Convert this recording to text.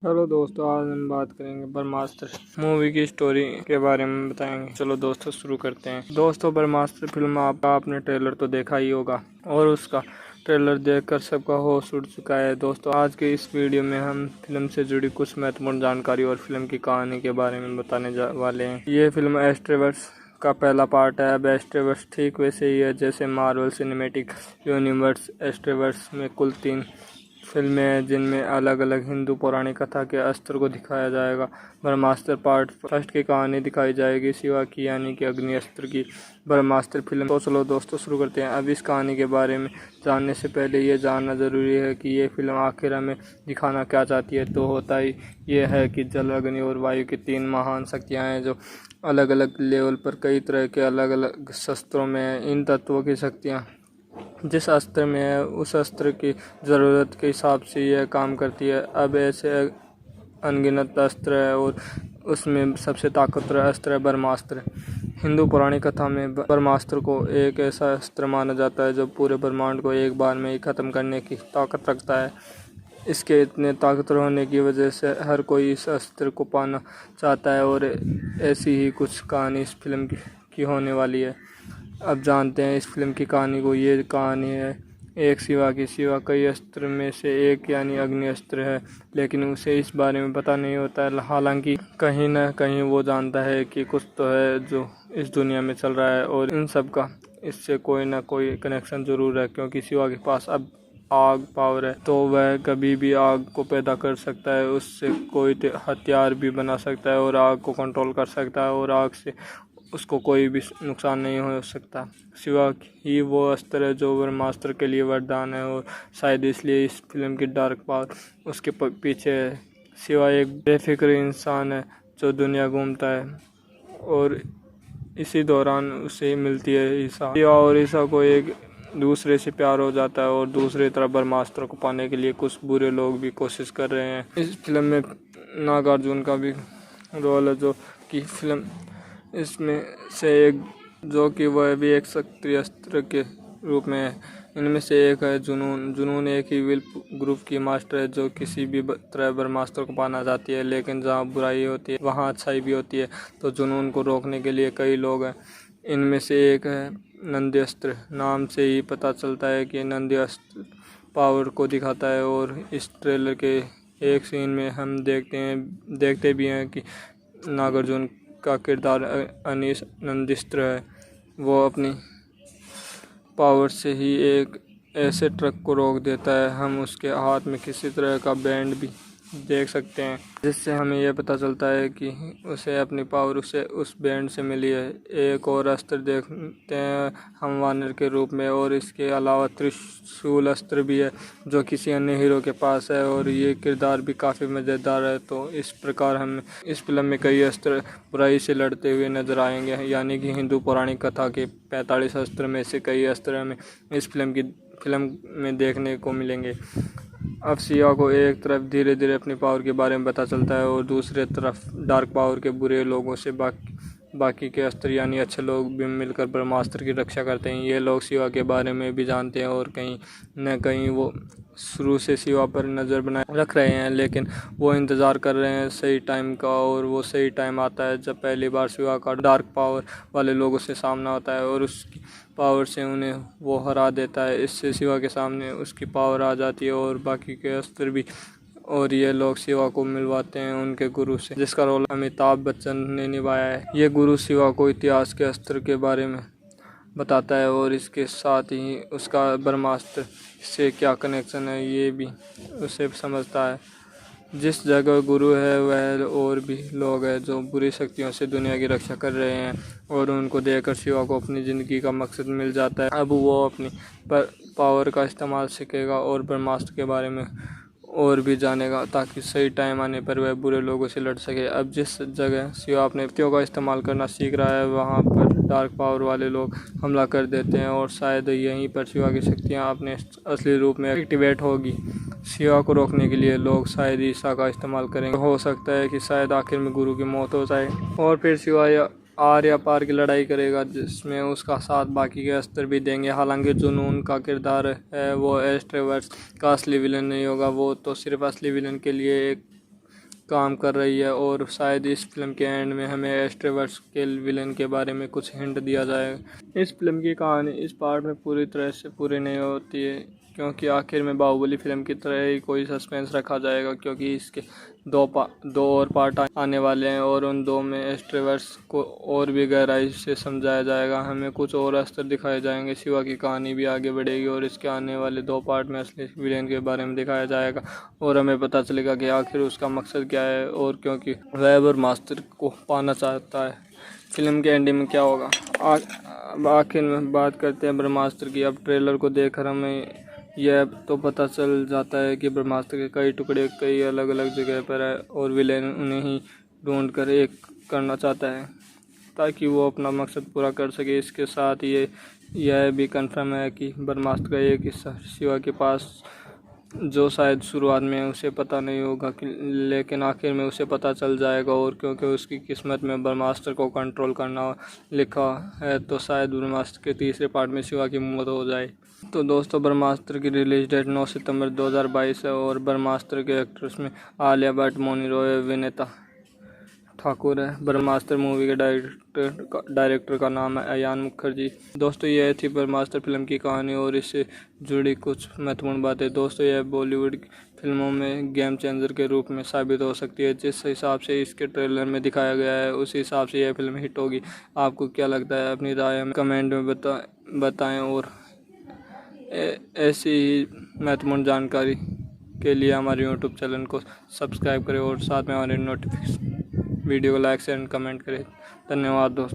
Hello दोस्तों, आज हम बात करेंगे ब्रह्मास्त्र मूवी की स्टोरी के बारे में बताएंगे। चलो दोस्तों शुरू करते हैं। दोस्तों, ब्रह्मास्त्र फिल्म आपने ट्रेलर तो देखा ही होगा और उसका ट्रेलर देखकर सबका होश उड़ चुका है। दोस्तों, आज के इस वीडियो में हम फिल्म से जुड़ी कुछ महत्वपूर्ण जानकारी और फिल्म की कहानी के बारे में बताने वाले हैं। ये फिल्म एस्ट्रोवर्स का पहला पार्ट है। अब एस्ट्रोवर्स ठीक वैसे ही है जैसे मार्वल सिनेमैटिक यूनिवर्स। एस्ट्रोवर्स में कुल 3 फिल्में हैं जिनमें अलग अलग हिंदू पौराणिक कथा के अस्त्र को दिखाया जाएगा। ब्रह्मास्त्र पार्ट फर्स्ट की कहानी दिखाई जाएगी शिवा की, यानी कि अग्नि अस्त्र की ब्रह्मास्त्र फिल्म। तो चलो दोस्तों शुरू करते हैं। अब इस कहानी के बारे में जानने से पहले ये जानना ज़रूरी है कि ये फिल्म आखिर हमें दिखाना क्या चाहती है। तो होता ही ये है कि जल, अग्नि और वायु की 3 महान शक्तियाँ हैं जो अलग अलग लेवल पर कई तरह के अलग अलग शस्त्रों में हैं। इन तत्वों की शक्तियाँ जिस अस्त्र में है उस अस्त्र की ज़रूरत के हिसाब से यह काम करती है। अब ऐसे अनगिनत अस्त्र है और उसमें सबसे ताकतवर अस्त्र है ब्रह्मास्त्र। हिंदू पौराणिक कथा में ब्रह्मास्त्र को एक ऐसा अस्त्र माना जाता है जो पूरे ब्रह्मांड को एक बार में ही खत्म करने की ताकत रखता है। इसके इतने ताकतवर होने की वजह से हर कोई इस अस्त्र को पाना चाहता है और ऐसी ही कुछ कहानी इस फिल्म की होने वाली है। अब जानते हैं इस फिल्म की कहानी को। ये कहानी है एक शिवा की। शिवा कई अस्त्र में से एक यानी अग्नि अस्त्र है, लेकिन उसे इस बारे में पता नहीं होता है। हालांकि कहीं न कहीं वो जानता है कि कुछ तो है जो इस दुनिया में चल रहा है और इन सब का इससे कोई ना कोई कनेक्शन जरूर है, क्योंकि शिवा के पास अब आग पावर है तो वह कभी भी आग को पैदा कर सकता है, उससे कोई हथियार भी बना सकता है और आग को कंट्रोल कर सकता है और आग से उसको कोई भी नुकसान नहीं हो सकता। शिवा ही वो अस्त्र है जो ब्रह्मास्त्र के लिए वरदान है और शायद इसलिए इस फिल्म की डार्क पावर उसके पीछे है। शिवा एक बेफिक्र इंसान है जो दुनिया घूमता है और इसी दौरान उसे मिलती है ईसा। शिवा और ईसा को एक दूसरे से प्यार हो जाता है और दूसरी तरफ ब्रह्मास्त्र को पाने के लिए कुछ बुरे लोग भी कोशिश कर रहे हैं। इस फिल्म में नागार्जुन का भी रोल है जो कि फिल्म इसमें से एक जो कि वह भी एक शक्ति अस्त्र के रूप में है। इनमें से एक है जुनून। जुनून एक ही विल ग्रुप की मास्टर है जो किसी भी तरह ब्रह्मास्त्र को पाना चाहती है, लेकिन जहाँ बुराई होती है वहाँ अच्छाई भी होती है। तो जुनून को रोकने के लिए कई लोग हैं। इनमें से एक है नंदी अस्त्र। नाम से ही पता चलता है कि नंदी अस्त्र पावर को दिखाता है और इस ट्रेलर के एक सीन में हम देखते भी हैं कि नागार्जुन का किरदार अनीश नंदिस्त्र है। वो अपनी पावर से ही एक ऐसे ट्रक को रोक देता है। हम उसके हाथ में किसी तरह का बैंड भी देख सकते हैं जिससे हमें यह पता चलता है कि उसे अपनी पावर उसे उस बैंड से मिली है। एक और अस्त्र देखते हैं हम वानर के रूप में, और इसके अलावा त्रिशूल अस्त्र भी है जो किसी अन्य हीरो के पास है और ये किरदार भी काफ़ी मज़ेदार है। तो इस प्रकार हम इस फिल्म में कई अस्त्र बुराई से लड़ते हुए नजर आएंगे, यानी कि हिंदू पौराणिक कथा के 45 अस्त्र में से कई अस्त्र हमें इस फिल्म में देखने को मिलेंगे। अब शिवा को एक तरफ धीरे धीरे अपनी पावर के बारे में पता चलता है और दूसरे तरफ डार्क पावर के बुरे लोगों से बाकी के अस्त्र यानी अच्छे लोग भी मिलकर ब्रह्मास्त्र की रक्षा करते हैं। ये लोग शिवा के बारे में भी जानते हैं और कहीं न कहीं वो शुरू से शिवा पर नज़र बनाए रख रहे हैं, लेकिन वो इंतज़ार कर रहे हैं सही टाइम का। और वो सही टाइम आता है जब पहली बार शिवा का डार्क पावर वाले लोगों से सामना होता है और उसकी पावर से उन्हें वो हरा देता है। इससे शिवा के सामने उसकी पावर आ जाती है और बाकी के अस्त्र भी, और ये लोग शिवा को मिलवाते हैं उनके गुरु से, जिसका रोल अमिताभ बच्चन ने निभाया है। ये गुरु शिवा को इतिहास के अस्त्र के बारे में बताता है और इसके साथ ही उसका ब्रह्मास्त्र से क्या कनेक्शन है ये भी उसे समझता है। जिस जगह गुरु है वह और भी लोग हैं जो बुरी शक्तियों से दुनिया की रक्षा कर रहे हैं और उनको देखकर शिवा को अपनी ज़िंदगी का मकसद मिल जाता है। अब वो अपनी पावर का इस्तेमाल सीखेगा और ब्रह्मास्त्र के बारे में और भी जानेगा ताकि सही टाइम आने पर वह बुरे लोगों से लड़ सके। अब जिस जगह शिवा अपने शक्तियों का इस्तेमाल करना सीख रहा है वहाँ पर डार्क पावर वाले लोग हमला कर देते हैं और शायद यहीं पर शिवा की शक्तियाँ अपने असली रूप में एक्टिवेट होगी। शिवा को रोकने के लिए लोग शायद ईसा का इस्तेमाल करेंगे। हो सकता है कि शायद आखिर में गुरु की मौत हो जाए और फिर शिवा आर या पार की लड़ाई करेगा जिसमें उसका साथ बाकी के अस्त्र भी देंगे। हालांकि जुनून का किरदार है वो एस्ट्रोवर्स का असली विलन नहीं होगा, वो तो सिर्फ असली विलन के लिए एक काम कर रही है और शायद इस फिल्म के एंड में हमें एस्ट्रोवर्स के विलन के बारे में कुछ हिंट दिया जाएगा। इस फिल्म की कहानी इस पार्ट में पूरी तरह से पूरी नहीं होती है, क्योंकि आखिर में बाहुबली फिल्म की तरह ही कोई सस्पेंस रखा जाएगा, क्योंकि इसके दो और पार्ट आने वाले हैं और उन दो में एस्ट्रोवर्स को और भी गहराई से समझाया जाएगा। हमें कुछ और अस्तर दिखाए जाएंगे, शिवा की कहानी भी आगे बढ़ेगी और इसके आने वाले 2 पार्ट में असली विलेन के बारे में दिखाया जाएगा और हमें पता चलेगा कि आखिर उसका मकसद क्या है और क्योंकि वह ब्रह्मास्त्र को पाना चाहता है। फिल्म के एंडिंग में क्या होगा, आखिर में बात करते हैं ब्रह्मास्त्र की। अब ट्रेलर को देखकर हमें यह तो पता चल जाता है कि ब्रह्मास्त्र के कई टुकड़े कई अलग अलग जगह पर है और विलेन उन्हें ही ढूंढ कर एक करना चाहता है ताकि वो अपना मकसद पूरा कर सके। इसके साथ यह भी कंफर्म है कि ब्रह्मास्त्र का एक हिस्सा शिवा के पास, जो शायद शुरुआत में उसे पता नहीं होगा लेकिन आखिर में उसे पता चल जाएगा, और क्योंकि उसकी किस्मत में ब्रह्मास्त्र को कंट्रोल करना लिखा है तो शायद ब्रह्मास्त्र के तीसरे पार्ट में शिवा की मौत हो जाए। तो दोस्तों, ब्रह्मास्त्र की रिलीज डेट 9 सितंबर 2022 है और ब्रह्मास्त्र के एक्ट्रेस में आलिया भट्ट, मौनी रॉय, विनीता ठाकुर है। ब्रह्मास्त्र मूवी के डायरेक्टर का नाम है अयान मुखर्जी। दोस्तों, यह थी ब्रह्मास्त्र फिल्म की कहानी और इससे जुड़ी कुछ महत्वपूर्ण बातें। दोस्तों, यह बॉलीवुड फिल्मों में गेम चेंजर के रूप में साबित हो सकती है। जिस हिसाब से इसके ट्रेलर में दिखाया गया है उस हिसाब से यह फिल्म हिट होगी। आपको क्या लगता है? अपनी राय हमें कमेंट में बताएं और ऐसी ही महत्वपूर्ण जानकारी के लिए हमारे YouTube चैनल को सब्सक्राइब करें और साथ में हमारे नोटिफिकेशन वीडियो को लाइक शेयर एंड कमेंट करें। धन्यवाद दोस्तों।